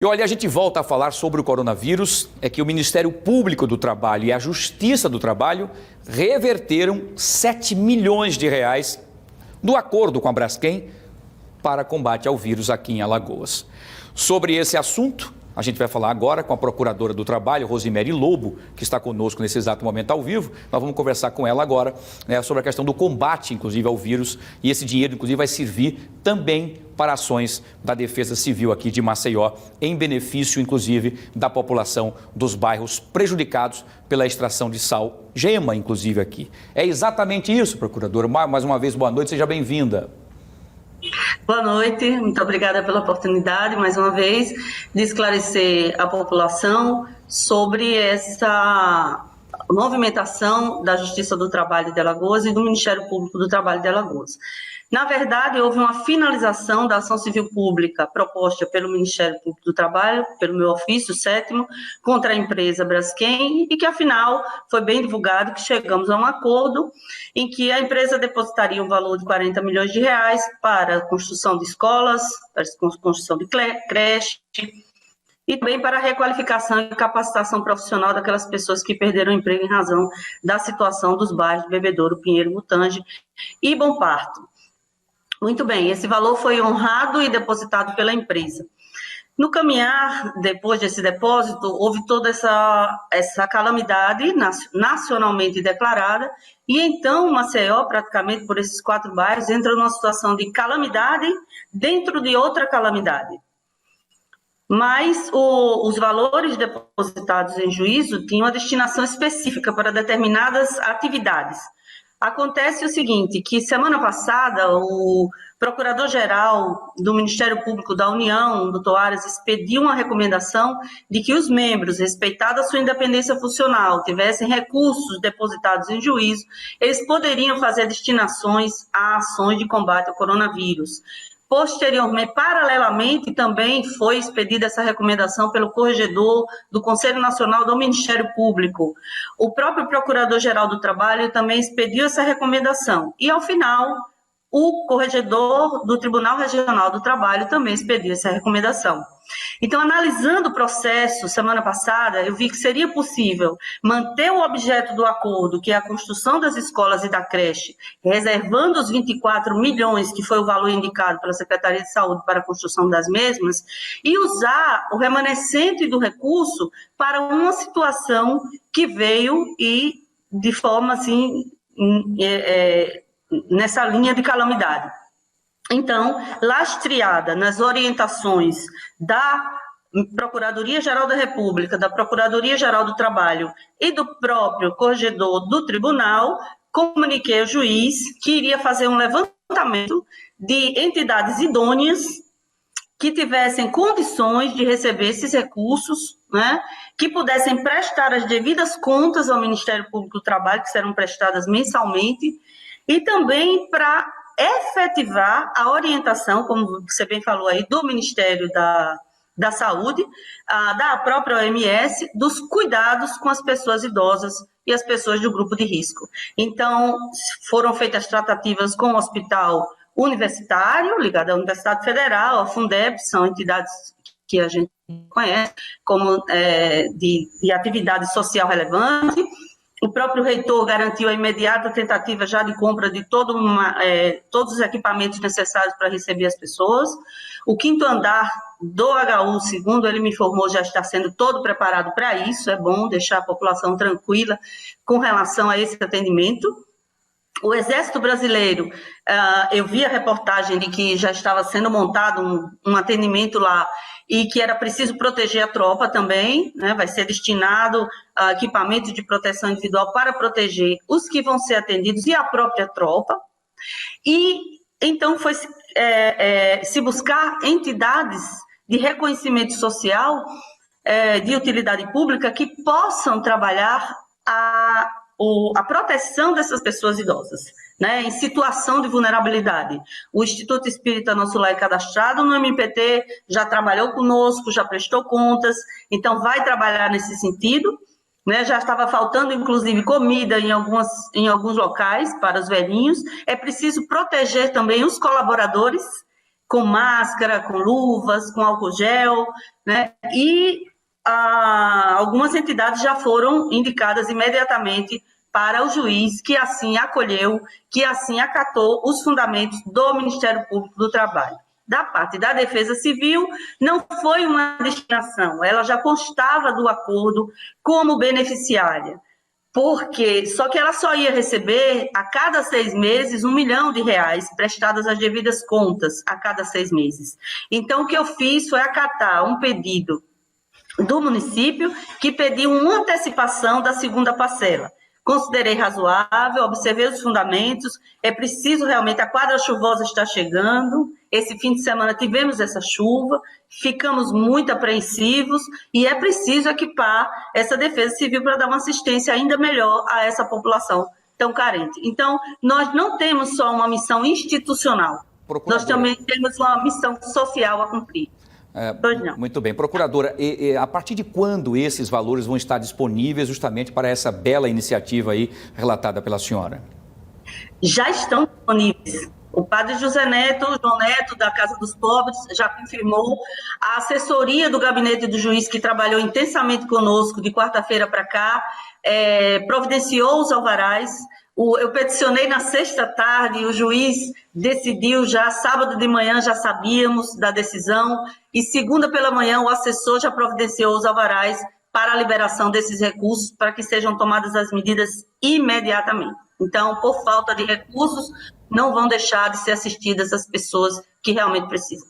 E olha, a gente volta a falar sobre o coronavírus, é que o Ministério Público do Trabalho e a Justiça do Trabalho reverteram 7 milhões de reais do acordo com a Braskem para combate ao vírus aqui em Alagoas. Sobre esse assunto, a gente vai falar agora com a Procuradora do Trabalho, Rosemary Lobo, que está conosco nesse exato momento ao vivo. Nós vamos conversar com ela agora, sobre a questão do combate, inclusive, ao vírus. E esse dinheiro, inclusive, vai servir também para ações da Defesa Civil aqui de Maceió, em benefício, inclusive, da população dos bairros prejudicados pela extração de sal, Gema, inclusive, aqui. É exatamente isso, Procuradora. Mais uma vez, boa noite, seja bem-vinda. Boa noite, muito obrigada pela oportunidade, mais uma vez, de esclarecer a população sobre essa movimentação da Justiça do Trabalho de Alagoas e do Ministério Público do Trabalho de Alagoas. Na verdade, houve uma finalização da ação civil pública proposta pelo Ministério Público do Trabalho, pelo meu ofício 7º, contra a empresa Braskem, e que, afinal, foi bem divulgado que chegamos a um acordo em que a empresa depositaria um valor de 40 milhões de reais para a construção de escolas, para a construção de creche, e também para a requalificação e capacitação profissional daquelas pessoas que perderam o emprego em razão da situação dos bairros Bebedouro, Pinheiro, Mutange e Bom Parto. Muito bem, esse valor foi honrado e depositado pela empresa. No caminhar, depois desse depósito, houve toda essa calamidade nacionalmente declarada, e então Maceió, praticamente por esses 4 bairros, entra numa situação de calamidade dentro de outra calamidade. Mas os valores depositados em juízo tinham uma destinação específica para determinadas atividades. Acontece o seguinte, que semana passada o Procurador-Geral do Ministério Público da União, Dr. Aras, expediu uma recomendação de que os membros, respeitada a sua independência funcional, tivessem recursos depositados em juízo, eles poderiam fazer destinações a ações de combate ao coronavírus. Posteriormente, paralelamente, também foi expedida essa recomendação pelo corregedor do Conselho Nacional do Ministério Público. O próprio Procurador-Geral do Trabalho também expediu essa recomendação. E, ao final, o corregedor do Tribunal Regional do Trabalho também expediu essa recomendação. Então, analisando o processo, semana passada, eu vi que seria possível manter o objeto do acordo, que é a construção das escolas e da creche, reservando os 24 milhões, que foi o valor indicado pela Secretaria de Saúde para a construção das mesmas, e usar o remanescente do recurso para uma situação que veio e, de forma assim, nessa linha de calamidade. Então, lastreada nas orientações da Procuradoria-Geral da República, da Procuradoria-Geral do Trabalho e do próprio corregedor do tribunal, comuniquei ao juiz que iria fazer um levantamento de entidades idôneas que tivessem condições de receber esses recursos, que pudessem prestar as devidas contas ao Ministério Público do Trabalho, que serão prestadas mensalmente, e também para efetivar a orientação, como você bem falou aí, do Ministério da Saúde, da própria OMS, dos cuidados com as pessoas idosas e as pessoas do grupo de risco. Então, foram feitas tratativas com o Hospital Universitário, ligado à Universidade Federal, a Fundeb, são entidades que a gente conhece como de atividade social relevante. O próprio reitor garantiu a imediata tentativa já de compra de todos os equipamentos necessários para receber as pessoas. O 5º andar do HU, segundo ele me informou, já está sendo todo preparado para isso. É bom deixar a população tranquila com relação a esse atendimento. O Exército Brasileiro, eu vi a reportagem de que já estava sendo montado um atendimento lá e que era preciso proteger a tropa também, vai ser destinado a equipamento de proteção individual para proteger os que vão ser atendidos e a própria tropa. E então foi se buscar entidades de reconhecimento social de utilidade pública que possam trabalhar a proteção dessas pessoas idosas, em situação de vulnerabilidade. O Instituto Espírita Nosso Lar é cadastrado no MPT, já trabalhou conosco, já prestou contas, então vai trabalhar nesse sentido, já estava faltando, inclusive, comida em alguns locais para os velhinhos. É preciso proteger também os colaboradores com máscara, com luvas, com álcool gel, né? E algumas entidades já foram indicadas imediatamente para o juiz, que assim acolheu, que assim acatou os fundamentos do Ministério Público do Trabalho. Da parte da Defesa Civil, não foi uma destinação, ela já constava do acordo como beneficiária, só que ela só ia receber a cada 6 meses R$1 milhão prestadas às devidas contas a cada 6 meses. Então, o que eu fiz foi acatar um pedido do município que pediu uma antecipação da segunda parcela. Considerei razoável, observei os fundamentos, é preciso realmente, a quadra chuvosa está chegando, esse fim de semana tivemos essa chuva, ficamos muito apreensivos e é preciso equipar essa Defesa Civil para dar uma assistência ainda melhor a essa população tão carente. Então, nós não temos só uma missão institucional, nós também temos uma missão social a cumprir. Muito bem. Procuradora, a partir de quando esses valores vão estar disponíveis justamente para essa bela iniciativa aí relatada pela senhora? Já estão disponíveis. O padre José Neto, João Neto, da Casa dos Pobres, já confirmou. A assessoria do gabinete do juiz, que trabalhou intensamente conosco de quarta-feira para cá, providenciou os alvarás. Eu peticionei na sexta tarde, o juiz decidiu já, sábado de manhã já sabíamos da decisão, e segunda pela manhã o assessor já providenciou os alvarás para a liberação desses recursos, para que sejam tomadas as medidas imediatamente. Então, por falta de recursos, não vão deixar de ser assistidas as pessoas que realmente precisam.